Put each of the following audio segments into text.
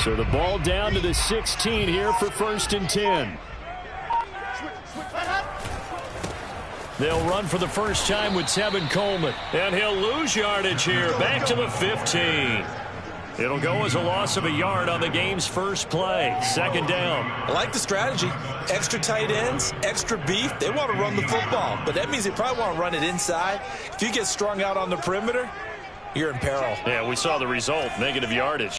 So the ball down to the 16 here for 1st and 10. They'll run for the first time with Tevin Coleman. And he'll lose yardage here. Back to the 15. It'll go as a loss of a yard on the game's first play. 2nd down. I like the strategy. Extra tight ends, extra beef. They want to run the football, but that means they probably want to run it inside. If you get strung out on the perimeter, you're in peril. Yeah, we saw the result. Negative yardage.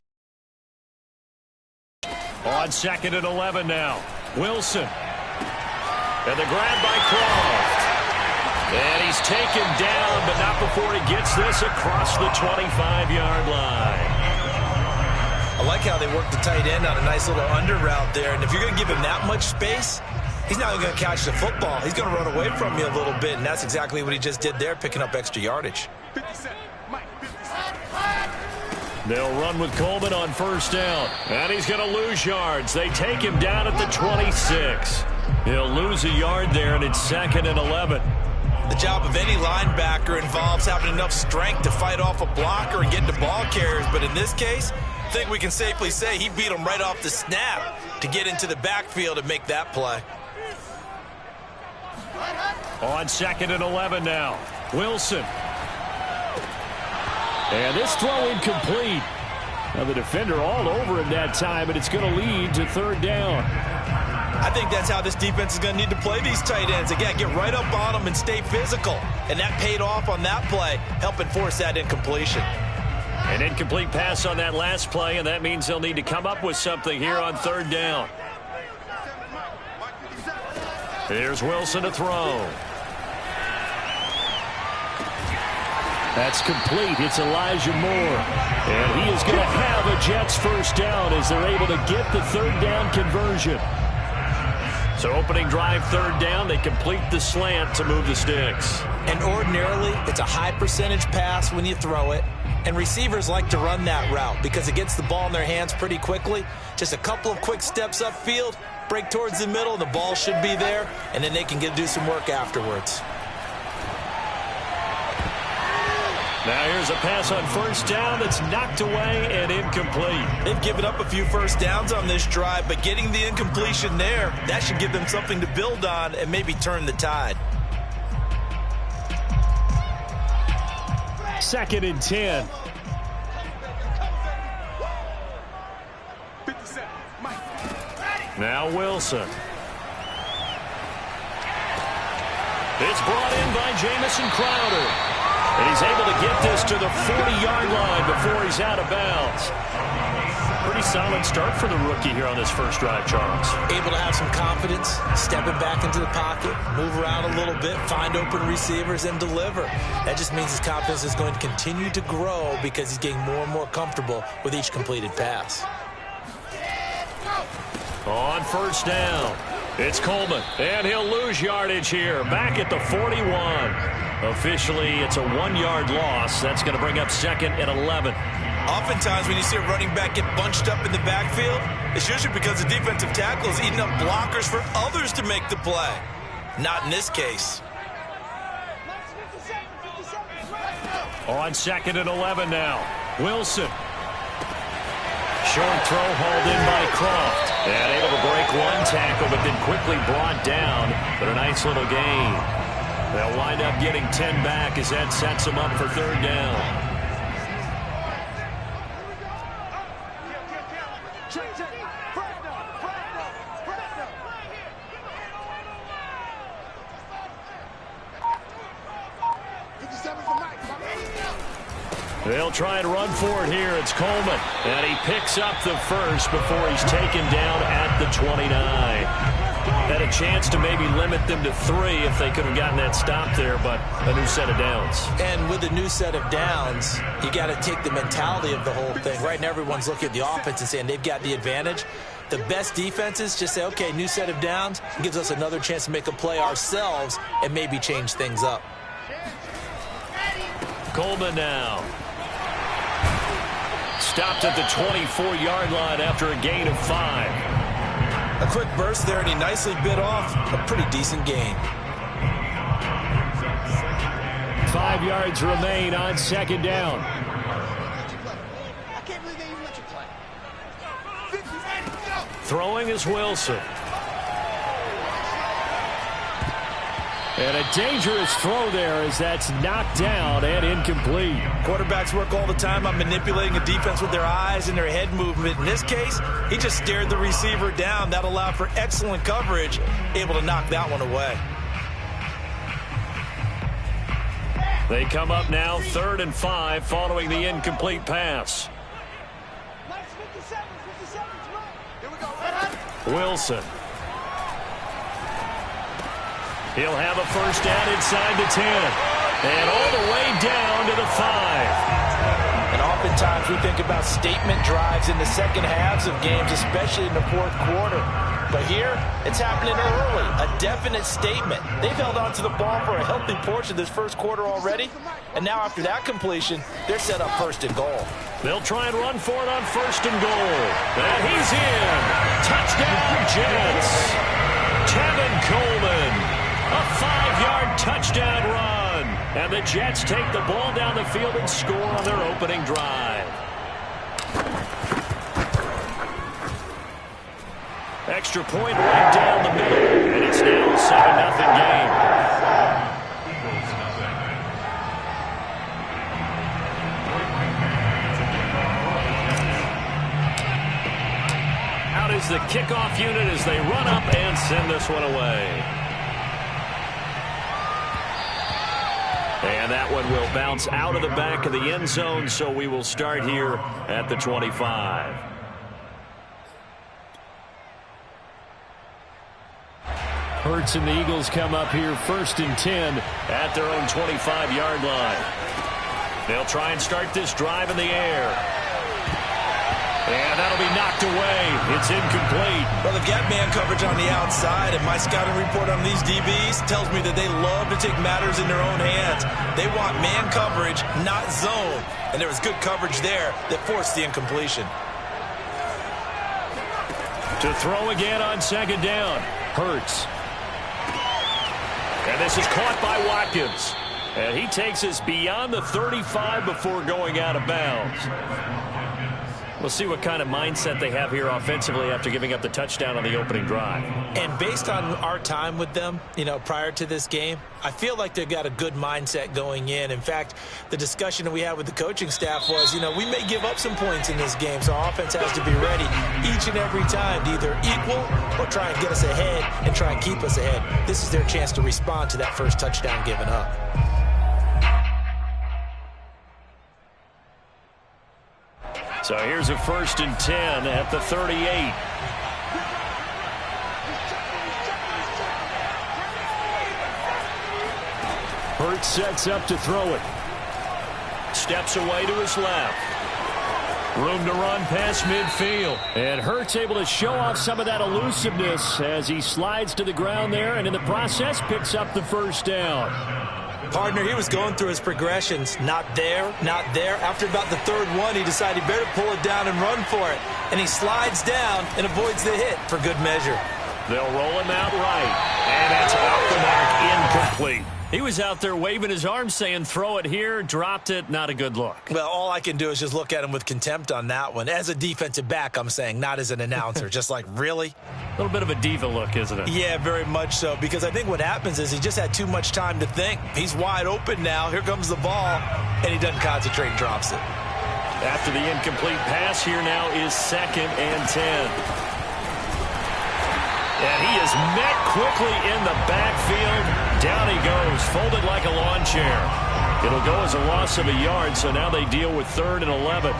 On 2nd and 11 now. Wilson. And the grab by Croft. And he's taken down, but not before he gets this across the 25-yard line. I like how they work the tight end on a nice little under route there. And if you're going to give him that much space, he's not going to catch the football. He's going to run away from you a little bit, and that's exactly what he just did there, picking up extra yardage. They'll run with Coleman on 1st down. And he's going to lose yards. They take him down at the 26. He'll lose a yard there, and it's 2nd and 11. The job of any linebacker involves having enough strength to fight off a blocker and get to ball carriers. But in this case, I think we can safely say he beat him right off the snap to get into the backfield and make that play. On 2nd and 11 now. Wilson. And this throw incomplete. Now the defender all over him that time, and it's going to lead to 3rd down. I think that's how this defense is going to need to play these tight ends. Again, get right up on them and stay physical. And that paid off on that play, helping force that incompletion. An incomplete pass on that last play, and that means they'll need to come up with something here on 3rd down. Here's Wilson to throw. That's complete. It's Elijah Moore. And he is going to have a Jets first down as they're able to get the 3rd down conversion. So opening drive 3rd down, they complete the slant to move the sticks. And ordinarily, it's a high percentage pass when you throw it. And receivers like to run that route because it gets the ball in their hands pretty quickly. Just a couple of quick steps upfield, break towards the middle, the ball should be there, and then they can do some work afterwards. Now here's a pass on 1st down that's knocked away and incomplete. They've given up a few first downs on this drive, but getting the incompletion there, that should give them something to build on and maybe turn the tide. 2nd and 10. Now Wilson. It's brought in by Jamison Crowder. And he's able to get this to the 40-yard line before he's out of bounds. Pretty solid start for the rookie here on this first drive, Charles. Able to have some confidence, stepping back into the pocket, move around a little bit, find open receivers, and deliver. That just means his confidence is going to continue to grow because he's getting more and more comfortable with each completed pass. On 1st down, it's Coleman, and he'll lose yardage here, back at the 41. Officially, it's a 1-yard loss. That's going to bring up 2nd and 11. Oftentimes, when you see a running back get bunched up in the backfield, it's usually because the defensive tackle is eating up blockers for others to make the play. Not in this case. On 2nd and 11 now, Wilson. Short throw hauled in by Croft. And able to break one tackle, but then quickly brought down. But a nice little gain. They'll wind up getting 10 back as that sets them up for 3rd down. They'll try and run for it here. It's Coleman. And he picks up the first before he's taken down at the 29. Had a chance to maybe limit them to 3 if they could have gotten that stop there, but a new set of downs. And with a new set of downs, you got to take the mentality of the whole thing. Right now, everyone's looking at the offense and saying they've got the advantage. The best defenses just say, okay, new set of downs. It gives us another chance to make a play ourselves and maybe change things up. Coleman now. Stopped at the 24-yard line after a gain of 5. A quick burst there, and he nicely bit off a pretty decent gain. 5 yards remain on 2nd down. I can't believe they even let you play. Throwing is Wilson. And a dangerous throw there as that's knocked down and incomplete. Quarterbacks work all the time on manipulating a defense with their eyes and their head movement. In this case, he just stared the receiver down. That allowed for excellent coverage, able to knock that one away. They come up now 3rd and 5 following the incomplete pass. Wilson. He'll have a first down inside the 10. And all the way down to the 5. And oftentimes we think about statement drives in the second halves of games, especially in the fourth quarter. But here, it's happening early, a definite statement. They've held on to the ball for a healthy portion of this first quarter already. And now after that completion, they're set up 1st and goal. They'll try and run for it on 1st and goal. And he's in. Touchdown, Jets. Kevin Coleman. A 5-yard touchdown run. And the Jets take the ball down the field and score on their opening drive. Extra point right down the middle. And it's now a 7-0 game. Out is the kickoff unit as they run up and send this one away. And that one will bounce out of the back of the end zone, so we will start here at the 25. Hurts and the Eagles come up here 1st and 10 at their own 25-yard line. They'll try and start this drive in the air. And that'll be knocked away. It's incomplete. Well, they've got man coverage on the outside, and my scouting report on these DBs tells me that they love to take matters in their own hands. They want man coverage, not zone. And there was good coverage there that forced the incompletion. To throw again on 2nd down. Hurts. And this is caught by Watkins. And he takes us beyond the 35 before going out of bounds. We'll see what kind of mindset they have here offensively after giving up the touchdown on the opening drive. And based on our time with them, prior to this game, I feel like they've got a good mindset going in. In fact, the discussion that we had with the coaching staff was, we may give up some points in this game, so our offense has to be ready each and every time to either equal or try and get us ahead and try and keep us ahead. This is their chance to respond to that first touchdown given up. So here's a 1st and 10 at the 38. Hurts sets up to throw it. Steps away to his left. Room to run past midfield. And Hurts able to show off some of that elusiveness as he slides to the ground there and in the process picks up the first down. Partner, he was going through his progressions. Not there, not there. After about the 3rd one, he decided he better pull it down and run for it. And he slides down and avoids the hit for good measure. They'll roll him out right. And that's off the mark, incomplete. He was out there waving his arms saying, throw it here, dropped it, not a good look. Well, all I can do is just look at him with contempt on that one. As a defensive back, I'm saying, not as an announcer. Just like, really? A little bit of a diva look, isn't it? Yeah, very much so. Because I think what happens is he just had too much time to think. He's wide open now. Here comes the ball. And he doesn't concentrate and drops it. After the incomplete pass, here now is 2nd and 10. And he is met quickly in the backfield. Down he goes, folded like a lawn chair. It'll go as a loss of a yard, so now they deal with 3rd and 11.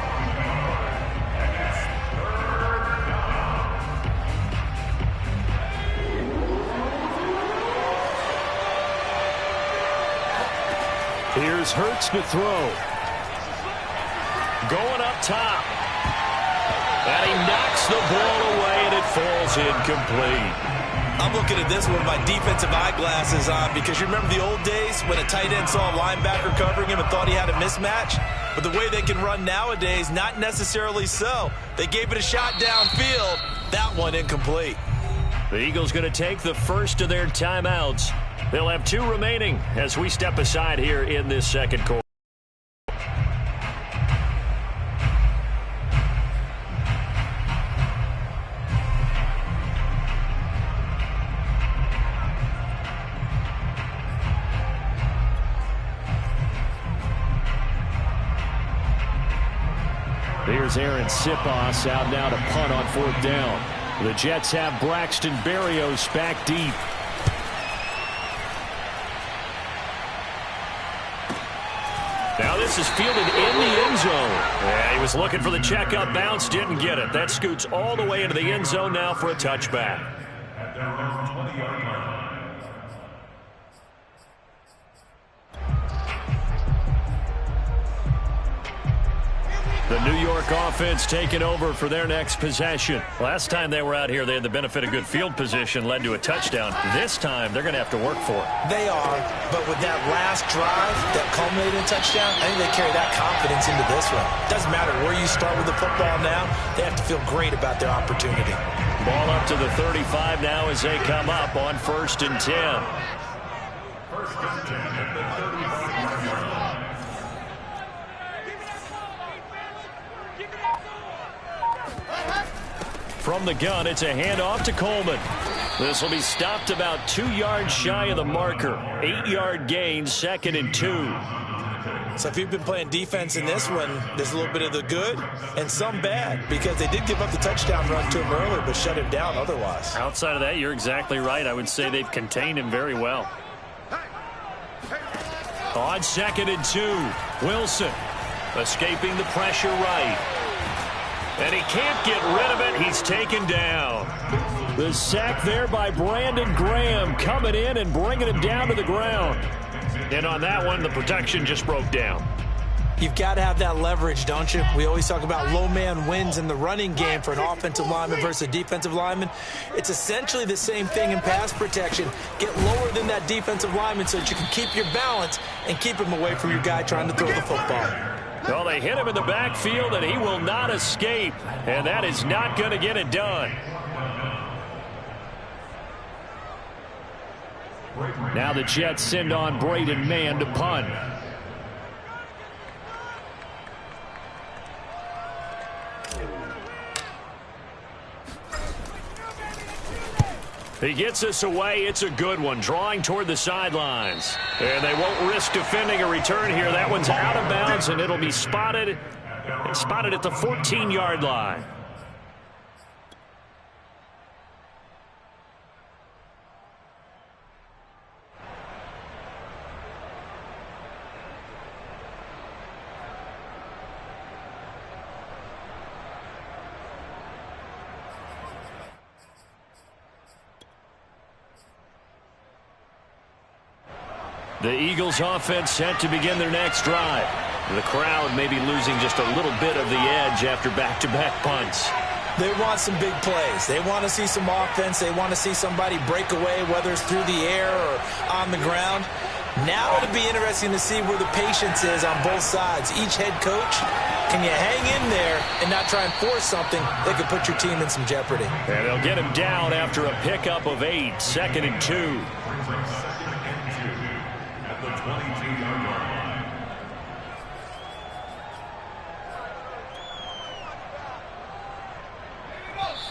Here's Hurts to throw. Going up top. And he knocks the ball away, and it falls incomplete. I'm looking at this with my defensive eyeglasses on because you remember the old days when a tight end saw a linebacker covering him and thought he had a mismatch? But the way they can run nowadays, not necessarily so. They gave it a shot downfield. That one incomplete. The Eagles going to take the first of their timeouts. They'll have 2 remaining as we step aside here in this second quarter. Here's Aaron Sipos out now to punt on 4th down. The Jets have Braxton Berrios back deep. Now this is fielded in the end zone. Yeah, he was looking for the checkup bounce, didn't get it. That scoots all the way into the end zone now for a touchback. The New York offense taking over for their next possession. Last time they were out here, they had the benefit of good field position, led to a touchdown. This time, they're going to have to work for it. They are, but with that last drive that culminated in a touchdown, I think they carry that confidence into this one. Doesn't matter where you start with the football now, they have to feel great about their opportunity. Ball up to the 35 now as they come up on 1st and 10. From the gun, it's a handoff to Coleman. This will be stopped about 2 yards shy of the marker. 8-yard gain, 2nd and 2. So if you've been playing defense in this one, there's a little bit of the good and some bad, because they did give up the touchdown run to him earlier, but shut him down otherwise. Outside of that, you're exactly right. I would say they've contained him very well. On 2nd and 2, Wilson escaping the pressure right. And he can't get rid of it. He's taken down. The sack there by Brandon Graham, coming in and bringing him down to the ground. And on that one, the protection just broke down. You've got to have that leverage, don't you? We always talk about low man wins in the running game for an offensive lineman versus a defensive lineman. It's essentially the same thing in pass protection. Get lower than that defensive lineman so that you can keep your balance and keep him away from your guy trying to throw the football. Well, they hit him in the backfield, and he will not escape. And that is not going to get it done. Now the Jets send on Braden Mann to punt. He gets us away. It's a good one. Drawing toward the sidelines. And they won't risk defending a return here. That one's out of bounds, and it'll be spotted at the 14-yard line. The Eagles offense set to begin their next drive. The crowd may be losing just a little bit of the edge after back-to-back punts. They want some big plays. They want to see some offense. They want to see somebody break away, whether it's through the air or on the ground. Now it'll be interesting to see where the patience is on both sides. Each head coach, can you hang in there and not try and force something that could put your team in some jeopardy? And they'll get him down after a pickup of 8, 2nd and 2.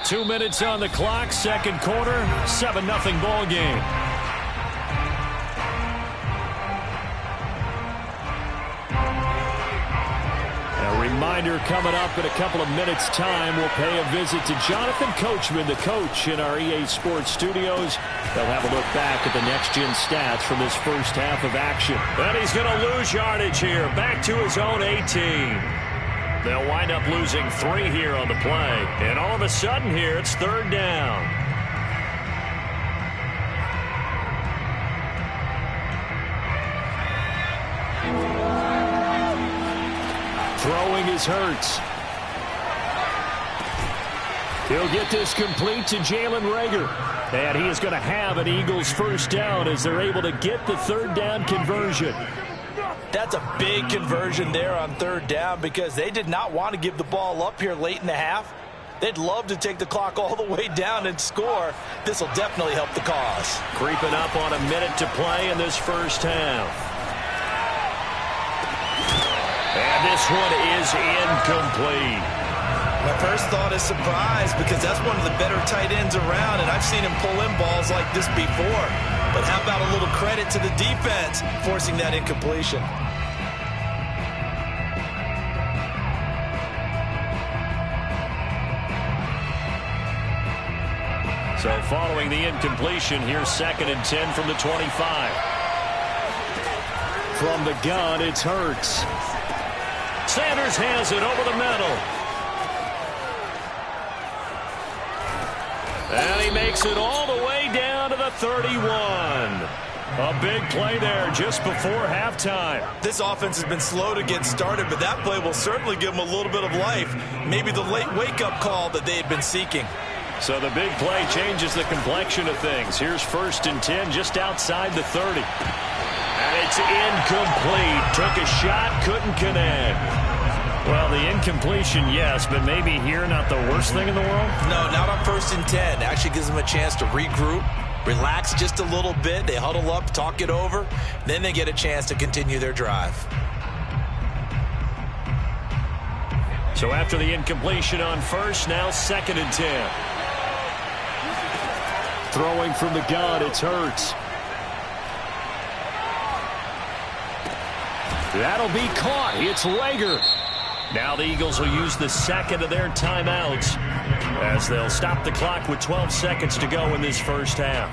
2 minutes on the clock, second quarter, 7-0 ball game. A reminder coming up in a couple of minutes' time, we'll pay a visit to Jonathan Coachman, the coach in our EA Sports studios. They'll have a look back at the next-gen stats from this first half of action. And he's going to lose yardage here, back to his own 18. They'll wind up losing 3 here on the play. And all of a sudden here, it's 3rd down. Throwing is Hurts. He'll get this complete to Jalen Reagor. And he is going to have an Eagles first down as they're able to get the 3rd down conversion. That's a big conversion there on 3rd down because they did not want to give the ball up here late in the half. They'd love to take the clock all the way down and score. This will definitely help the cause. Creeping up on a minute to play in this first half. And this one is incomplete. My first thought is surprise because that's one of the better tight ends around, and I've seen him pull in balls like this before. But how about a little credit to the defense forcing that incompletion? So following the incompletion, here's 2nd and 10 from the 25. From the gun, it's Hurts. Sanders has it over the middle. And he makes it all the way down to the 31. A big play there just before halftime. This offense has been slow to get started, but that play will certainly give them a little bit of life. Maybe the late wake-up call that they had been seeking. So the big play changes the complexion of things. Here's 1st and 10 just outside the 30. And it's incomplete. Took a shot, couldn't connect. Well, the incompletion, yes, but maybe here not the worst thing in the world? No, not on 1st and 10. Actually gives them a chance to regroup, relax just a little bit. They huddle up, talk it over. Then they get a chance to continue their drive. So after the incompletion on 1st, now 2nd and 10. Throwing from the gun, it's Hurts. That'll be caught. It's Rager. Now the Eagles will use the 2nd of their timeouts as they'll stop the clock with 12 seconds to go in this first half.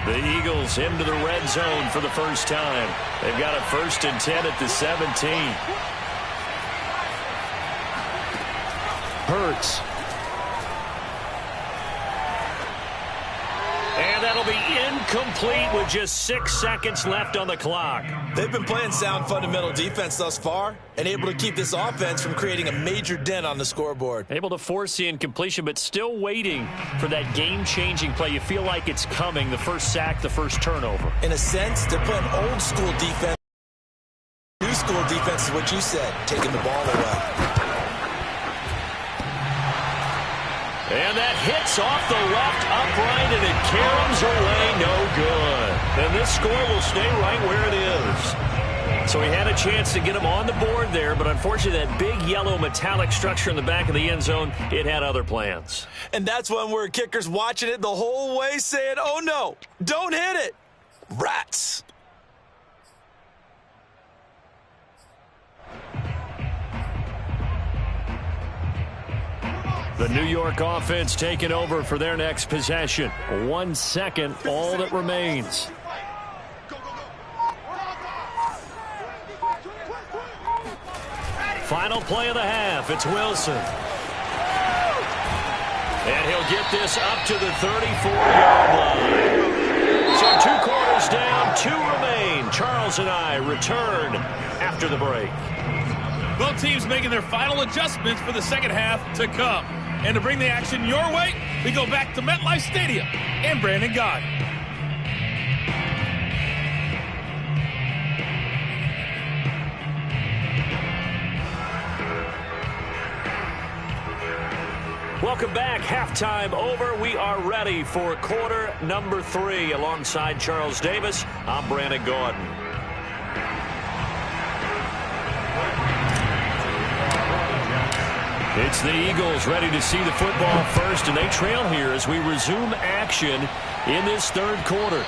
The Eagles into the red zone for the first time. They've got a 1st and 10 at the 17. Hurts. And that'll be incomplete with just 6 seconds left on the clock. They've been playing sound fundamental defense thus far and able to keep this offense from creating a major dent on the scoreboard. Able to force the incompletion, but still waiting for that game-changing play. You feel like it's coming, the first sack, the first turnover. In a sense, they're playing old-school defense. New-school defense is what you said, taking the ball away. And that hits off the left upright, and it caroms away, no good. And this score will stay right where it is. So he had a chance to get him on the board there, but unfortunately that big yellow metallic structure in the back of the end zone, it had other plans. And that's when we're kickers watching it the whole way saying, oh no, don't hit it. Rats. The New York offense taking over for their next possession. 1 second, all that remains. Final play of the half. It's Wilson. And he'll get this up to the 34-yard line. So 2 quarters down, 2 remain. Charles and I return after the break. Both teams making their final adjustments for the second half to come. And to bring the action your way, we go back to MetLife Stadium and Brandon Gaudin. Welcome back. Halftime over. We are ready for quarter number 3. Alongside Charles Davis, I'm Brandon Gaudin. It's the Eagles ready to see the football first, and they trail here as we resume action in this third quarter.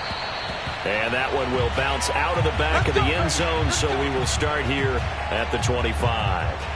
And that one will bounce out of the back of the end zone, so we will start here at the 25.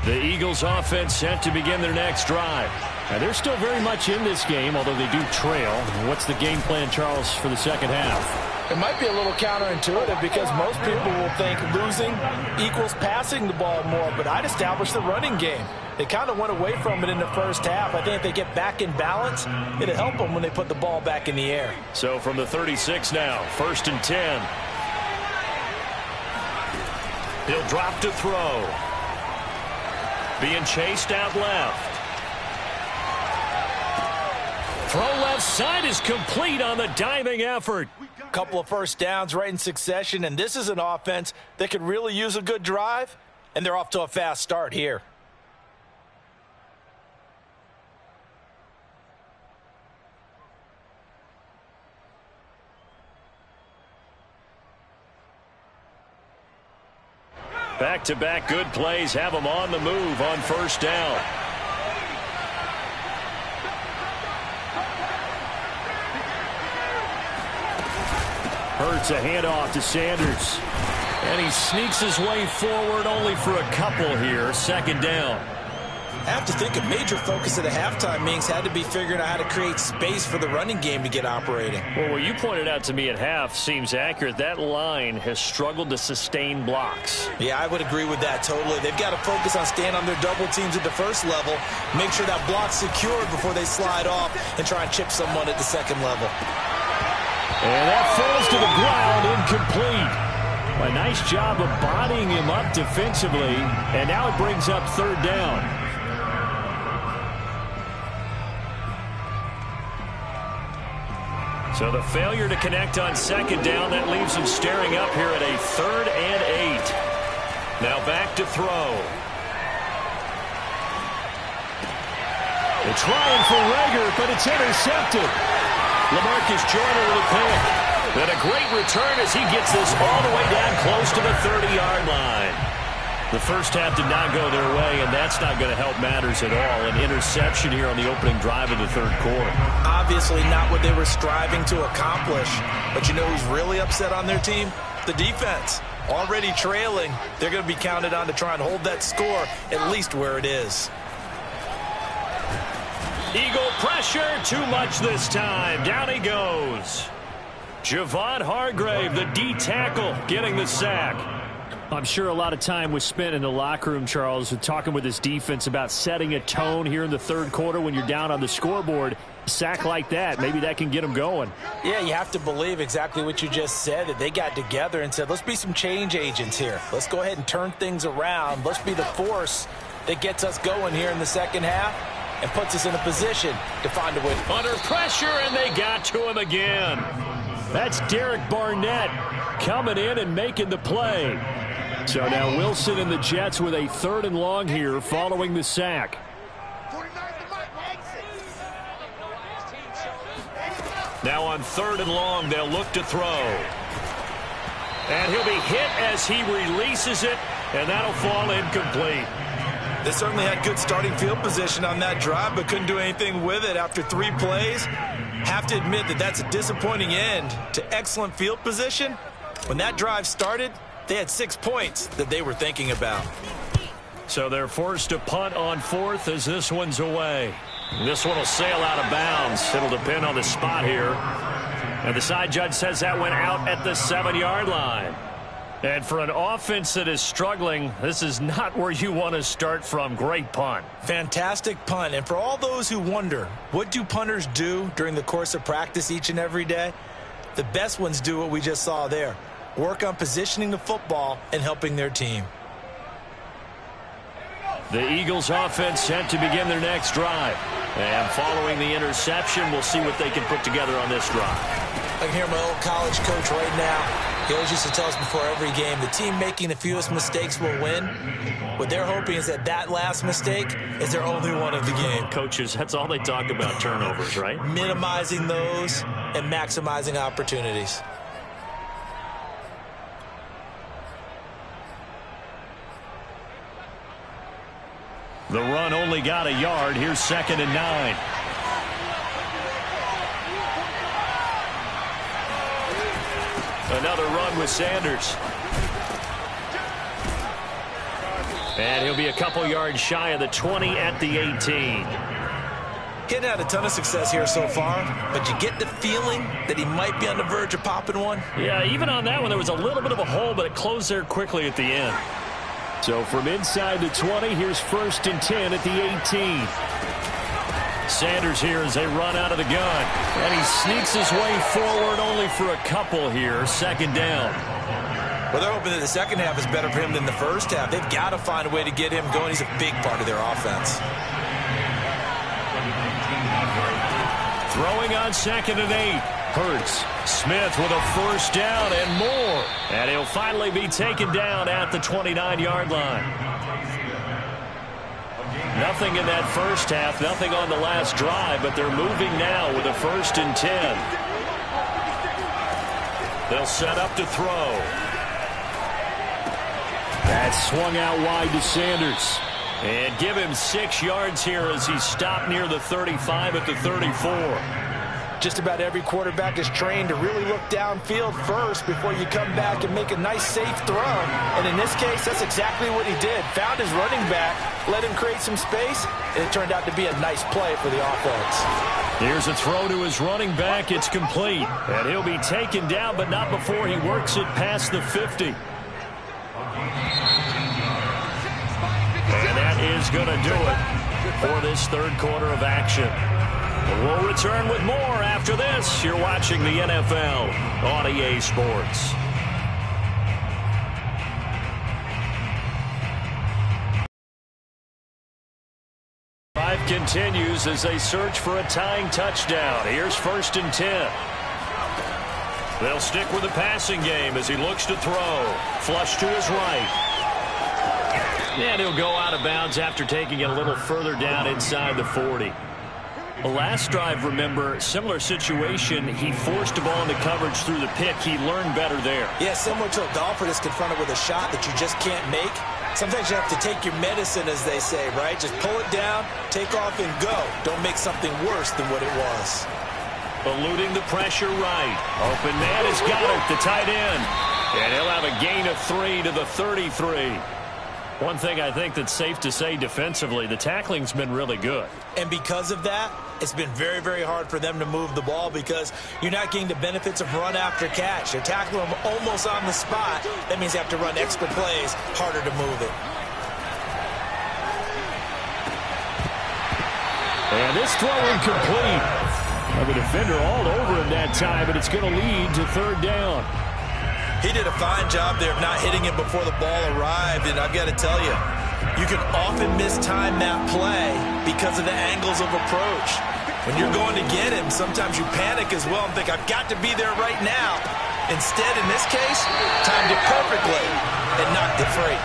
The Eagles offense set to begin their next drive. Now, they're still very much in this game, although they do trail. What's the game plan, Charles, for the second half? It might be a little counterintuitive because most people will think losing equals passing the ball more, but I'd establish the running game. They kind of went away from it in the first half. I think if they get back in balance, it'll help them when they put the ball back in the air. So from the 36 now, 1st and 10. He'll drop to throw. Being chased out left. Throw left side is complete on the diving effort. Couple of first downs right in succession, and this is an offense that could really use a good drive, and they're off to a fast start here. Back-to-back good plays have them on the move on first down. Hurts a handoff to Sanders. And he sneaks his way forward only for a couple here. Second down. I have to think a major focus at the halftime meetings had to be figuring out how to create space for the running game to get operating. Well, what you pointed out to me at half seems accurate. That line has struggled to sustain blocks. Yeah, I would agree with that totally. They've got to focus on staying on their double teams at the first level, make sure that block's secured before they slide off and try and chip someone at the second level. And that falls to the ground, incomplete. A nice job of bodying him up defensively, and now it brings up third down. So the failure to connect on second down, that leaves him staring up here at a 3rd and 8. Now back to throw. They're trying for Rager, but it's intercepted. LaMarcus Joyner with a pick. Then a great return as he gets this all the way down close to the 30-yard line. The first half did not go their way, and that's not going to help matters at all. An interception here on the opening drive of the third quarter. Obviously not what they were striving to accomplish. But you know who's really upset on their team? The defense. Already trailing. They're going to be counted on to try and hold that score at least where it is. Eagle pressure, too much this time. Down he goes. Javon Hargrave, the D tackle, getting the sack. I'm sure a lot of time was spent in the locker room, Charles, talking with his defense about setting a tone here in the third quarter when you're down on the scoreboard. A sack like that, maybe that can get them going. Yeah, you have to believe exactly what you just said, that they got together and said, let's be some change agents here. Let's go ahead and turn things around. Let's be the force that gets us going here in the second half and puts us in a position to find a win. Under pressure, and they got to him again. That's Derek Barnett coming in and making the play. So now Wilson and the Jets with a 3rd and long here following the sack. Now on 3rd and long, they'll look to throw. And he'll be hit as he releases it, and that'll fall incomplete. They certainly had good starting field position on that drive, but couldn't do anything with it after 3 plays. Have to admit that that's a disappointing end to excellent field position. When that drive started, they had 6 points that they were thinking about. So they're forced to punt on 4th as this one's away. This one will sail out of bounds. It'll depend on the spot here. And the side judge says that went out at the 7-yard line. And for an offense that is struggling, this is not where you want to start from. Great punt. Fantastic punt. And for all those who wonder, what do punters do during the course of practice each and every day? The best ones do what we just saw there. Work on positioning the football and helping their team. The Eagles offense set to begin their next drive. And following the interception, we'll see what they can put together on this drive. I can hear my old college coach right now. He always used to tell us before every game, the team making the fewest mistakes will win. What they're hoping is that that last mistake is their only one of the game. Coaches, that's all they talk about, turnovers, right? Minimizing those and maximizing opportunities. The run only got a yard. Here's 2nd and 9. Another run with Sanders. And he'll be a couple yards shy of the 20 at the 18. Getting had a ton of success here so far, but you get the feeling that he might be on the verge of popping one. Yeah, even on that one, there was a little bit of a hole, but it closed there quickly at the end. So from inside the 20, here's 1st and 10 at the 18. Sanders here as they run out of the gun. And he sneaks his way forward only for a couple here. 2nd down. Well, they're hoping that the second half is better for him than the first half. They've got to find a way to get him going. He's a big part of their offense. Throwing on 2nd and 8. Hurts. Smith with a 1st down and more. And he'll finally be taken down at the 29-yard line. Nothing in that first half, nothing on the last drive, but they're moving now with a 1st and 10. They'll set up to throw. And That's swung out wide to Sanders. And give him 6 yards here as he stopped near the 35 at the 34. Just about every quarterback is trained to really look downfield first before you come back and make a nice, safe throw. And in this case, that's exactly what he did. Found his running back, let him create some space, and it turned out to be a nice play for the offense. Here's a throw to his running back. It's complete. And he'll be taken down, but not before he works it past the 50. And that is going to do it for this third quarter of action. We'll return with more after this. You're watching the NFL on EA Sports. Drive continues as they search for a tying touchdown. Here's 1st and 10. They'll stick with the passing game as he looks to throw. Flush to his right. And he'll go out of bounds after taking it a little further down inside the 40. The last drive, remember, similar situation. He forced the ball into coverage through the pick. He learned better there. Yeah, similar to a golfer that's confronted with a shot that you just can't make. Sometimes you have to take your medicine, as they say, right? Just pull it down, take off, and go. Don't make something worse than what it was. Eluding the pressure right. Open man has got it, the tight end. And he'll have a gain of 3 to the 33. One thing I think that's safe to say defensively, the tackling's been really good. And because of that, it's been very, very hard for them to move the ball because you're not getting the benefits of run after catch. They're tackling them almost on the spot. That means they have to run extra plays, harder to move it. And this throw incomplete. The defender all over him that time, but it's going to lead to 3rd down. He did a fine job there of not hitting it before the ball arrived, and I've got to tell you, you can often mistime that play because of the angles of approach. When you're going to get him, sometimes you panic as well and think, I've got to be there right now. Instead, in this case, timed it perfectly and knocked it free.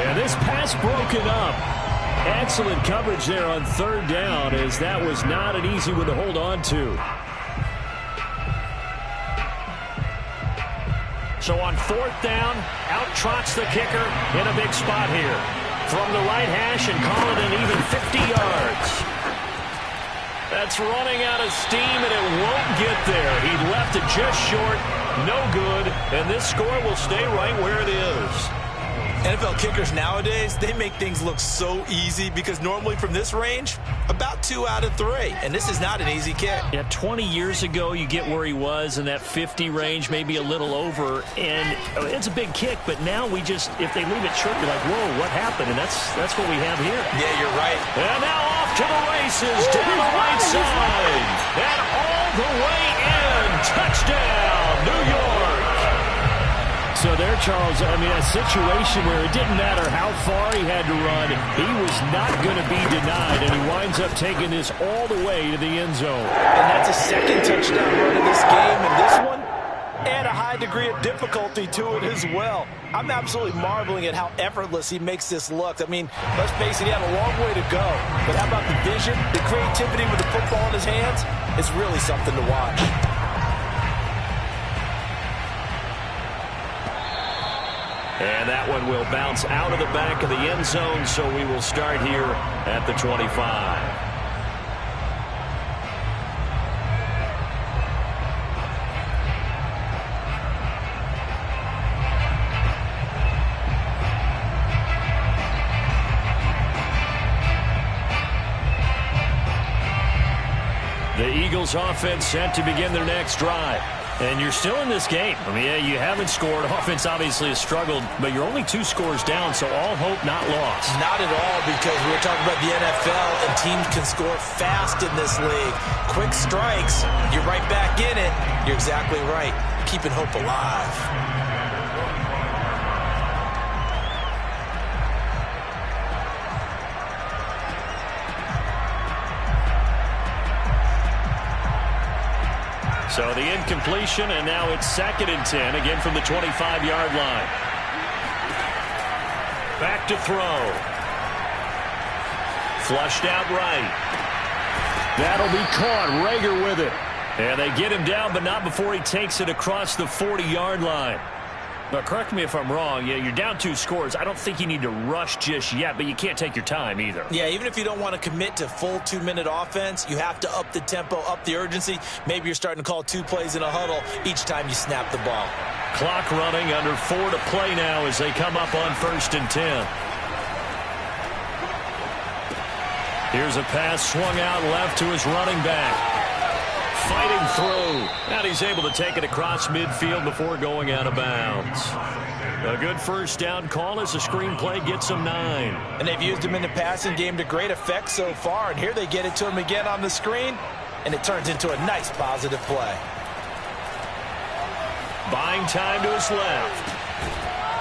And this pass broken up. Excellent coverage there on 3rd down, as that was not an easy one to hold on to. So on 4th down, out trots the kicker in a big spot here. From the right hash and call it an even 50 yards. That's running out of steam, and it won't get there. He left it just short, no good, and this score will stay right where it is. NFL kickers nowadays, they make things look so easy because normally from this range, about 2 out of 3. And this is not an easy kick. Yeah, 20 years ago, you get where he was in that 50 range, maybe a little over. And it's a big kick, but now we just, if they leave it short, you're like, whoa, what happened? And that's what we have here. Yeah, you're right. And now off to the races, down the right side. And all the way in. Touchdown, New York. So there, Charles, I mean, a situation where it didn't matter how far he had to run, he was not going to be denied, and he winds up taking this all the way to the end zone. And that's a 2nd touchdown run of this game, and this one, and a high degree of difficulty to it as well. I'm absolutely marveling at how effortless he makes this look. I mean, let's face it, he had a long way to go, but how about the vision, the creativity with the football in his hands? It's really something to watch. And that one will bounce out of the back of the end zone, so we will start here at the 25. The Eagles offense set to begin their next drive. And you're still in this game. I mean, yeah, you haven't scored. Offense obviously has struggled, but you're only 2 scores down, so all hope not lost. Not at all, because we're talking about the NFL, and teams can score fast in this league. Quick strikes, you're right back in it. You're exactly right. Keeping hope alive. So the incompletion, and now it's 2nd and 10, again from the 25-yard line. Back to throw. Flushed out right. That'll be caught. Rager with it. And they get him down, but not before he takes it across the 40-yard line. But correct me if I'm wrong. Yeah, you're down 2 scores. I don't think you need to rush just yet, but you can't take your time either. Yeah, even if you don't want to commit to full 2-minute offense, you have to up the tempo, up the urgency. Maybe you're starting to call 2 plays in a huddle each time you snap the ball. Clock running, under 4 to play now as they come up on 1st and 10. Here's a pass swung out left to his running back. Fighting through, and he's able to take it across midfield before going out of bounds. A good first down call as the screenplay gets him 9. And they've used him in the passing game to great effect so far, and here they get it to him again on the screen, and it turns into a nice positive play. Buying time to his left.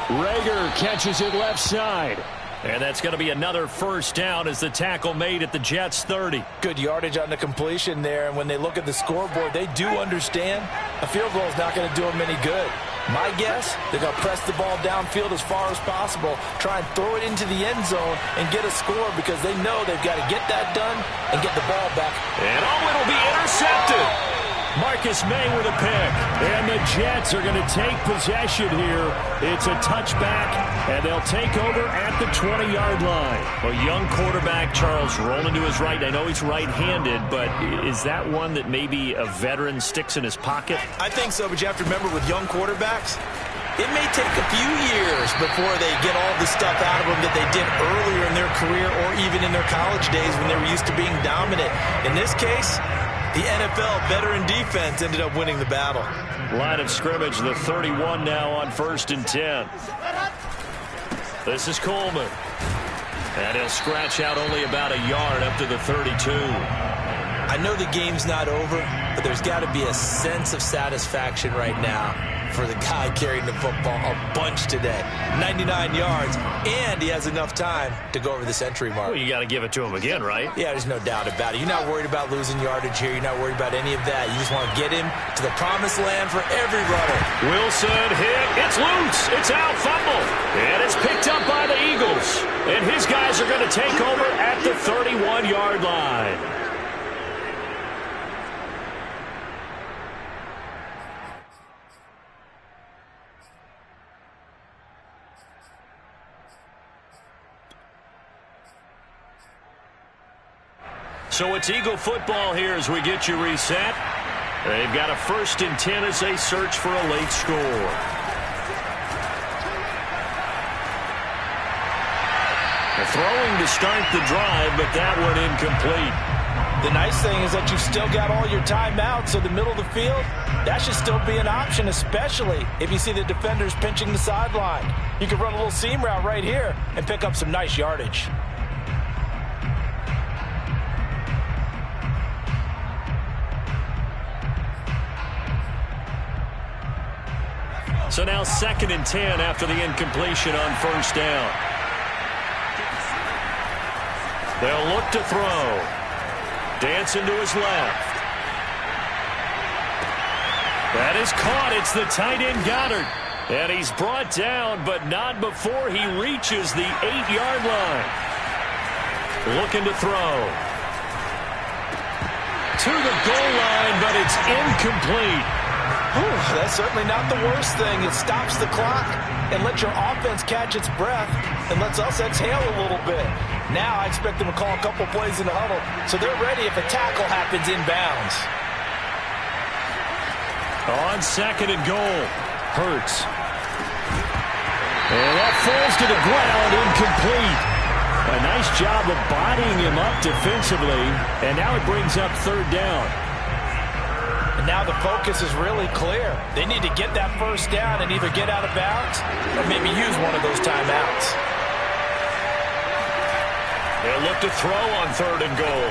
Rager catches it left side. And that's going to be another first down as the tackle made at the Jets' 30. Good yardage on the completion there, and when they look at the scoreboard, they do understand a field goal is not going to do them any good. My guess, they're going to press the ball downfield as far as possible, try and throw it into the end zone and get a score because they know they've got to get that done and get the ball back. And it'll be intercepted. Marcus May with a pick. And the Jets are going to take possession here. It's a touchback, and they'll take over at the 20-yard line. A young quarterback, Charles, rolling to his right. I know he's right-handed, but is that one that maybe a veteran sticks in his pocket? I think so, but you have to remember with young quarterbacks, it may take a few years before they get all the stuff out of them that they did earlier in their career or even in their college days when they were used to being dominant. In this case, the NFL veteran defense ended up winning the battle. Line of scrimmage, the 31 now on 1st and 10. This is Coleman. And he'll scratch out only about a yard up to the 32. I know the game's not over, but there's got to be a sense of satisfaction right now for the guy carrying the football a bunch today. 99 yards, and he has enough time to go over the century mark. Well, you got to give it to him again, right? Yeah, there's no doubt about it. You're not worried about losing yardage here. You're not worried about any of that. You just want to get him to the promised land for every runner. Wilson hit. It's loose. It's out. Fumble. And it's picked up by the Eagles. And his guys are going to take over at the 31-yard line. So it's Eagle football here as we get you reset. They've got a 1st and 10 as they search for a late score. Throwing to start the drive, but that one incomplete. The nice thing is that you've still got all your timeouts, so the middle of the field, that should still be an option, especially if you see the defenders pinching the sideline. You can run a little seam route right here and pick up some nice yardage. So now 2nd and 10 after the incompletion on 1st down. They'll look to throw. Dancing to his left. That is caught. It's the tight end Goddard. And he's brought down, but not before he reaches the 8-yard line. Looking to throw. To the goal line, but it's incomplete. That's certainly not the worst thing. It stops the clock and lets your offense catch its breath and lets us exhale a little bit. Now I expect them to call a couple plays in the huddle so they're ready if a tackle happens inbounds. On 2nd and goal, Hurts. And that falls to the ground, incomplete. A nice job of bodying him up defensively, and now it brings up 3rd down. And now the focus is really clear. They need to get that first down and either get out of bounds or maybe use one of those timeouts. They'll look to throw on 3rd and goal.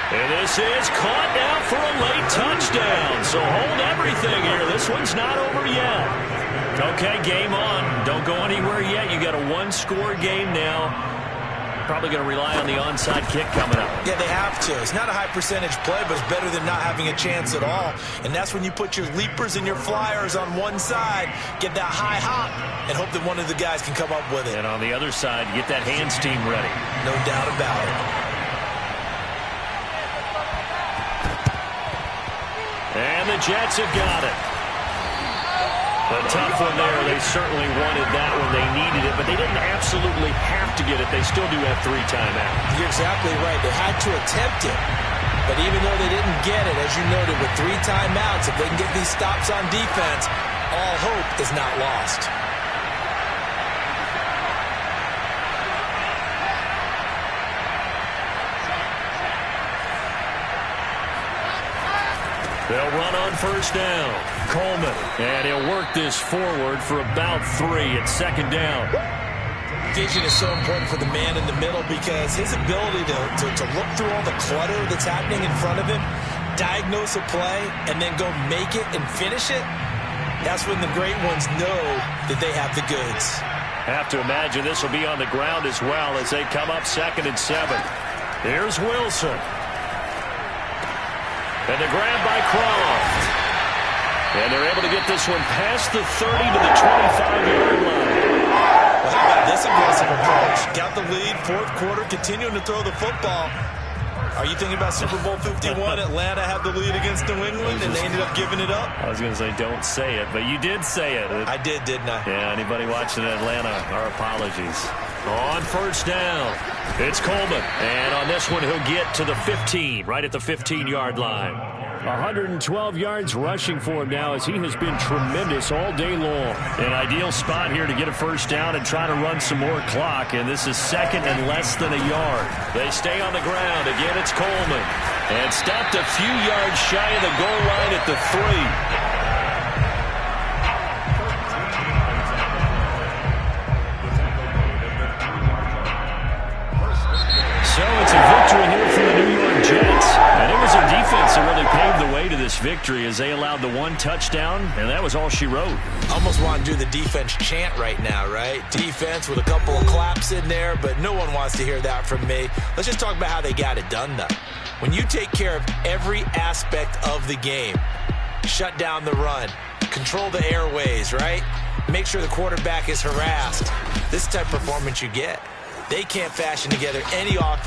And this is caught now for a late touchdown. So hold everything here. This one's not over yet. Okay, game on. Don't go anywhere yet. You got a 1-score game now. Probably going to rely on the onside kick coming up. Yeah, they have to. It's not a high percentage play, but it's better than not having a chance at all. And that's when you put your leapers and your flyers on one side, get that high hop, and hope that one of the guys can come up with it. And on the other side, get that hands team ready. No doubt about it. And the Jets have got it. A tough one there. They certainly wanted that when they needed it, but they didn't absolutely have to get it. They still do have 3 timeouts. You're exactly right. They had to attempt it. But even though they didn't get it, as you noted, with 3 timeouts, if they can get these stops on defense, all hope is not lost. They'll run on first down. Coleman, and he'll work this forward for about 3 at second down. Vision is so important for the man in the middle because his ability to look through all the clutter that's happening in front of him, diagnose a play, and then go make it and finish it, that's when the great ones know that they have the goods. Have to imagine this will be on the ground as well as they come up 2nd and 7. Here's Wilson. And the grab by Croft. And they're able to get this one past the 30 to the 25-yard line. Well, how about this aggressive approach? Got the lead, 4th quarter, continuing to throw the football. Are you thinking about Super Bowl 51? Atlanta had the lead against New England, and they ended up giving it up? I was going to say don't say it, but you did say it. I did, didn't I? Yeah, anybody watching Atlanta, our apologies. On first down, it's Coleman. And on this one, he'll get to the 15, right at the 15-yard line. 112 yards rushing for him now as he has been tremendous all day long. An ideal spot here to get a first down and try to run some more clock, and this is 2nd and less than a yard. They stay on the ground. Again, it's Coleman. And stopped a few yards shy of the goal line at the 3. So it's a victory here for the New York Jets. And it was their defense that really paved the way to this victory as they allowed the 1 touchdown, and that was all she wrote. Almost want to do the defense chant right now, right? Defense with a couple of claps in there, but no one wants to hear that from me. Let's just talk about how they got it done, though. When you take care of every aspect of the game, shut down the run, control the airways, right? Make sure the quarterback is harassed. This type of performance you get. They can't fashion together any offense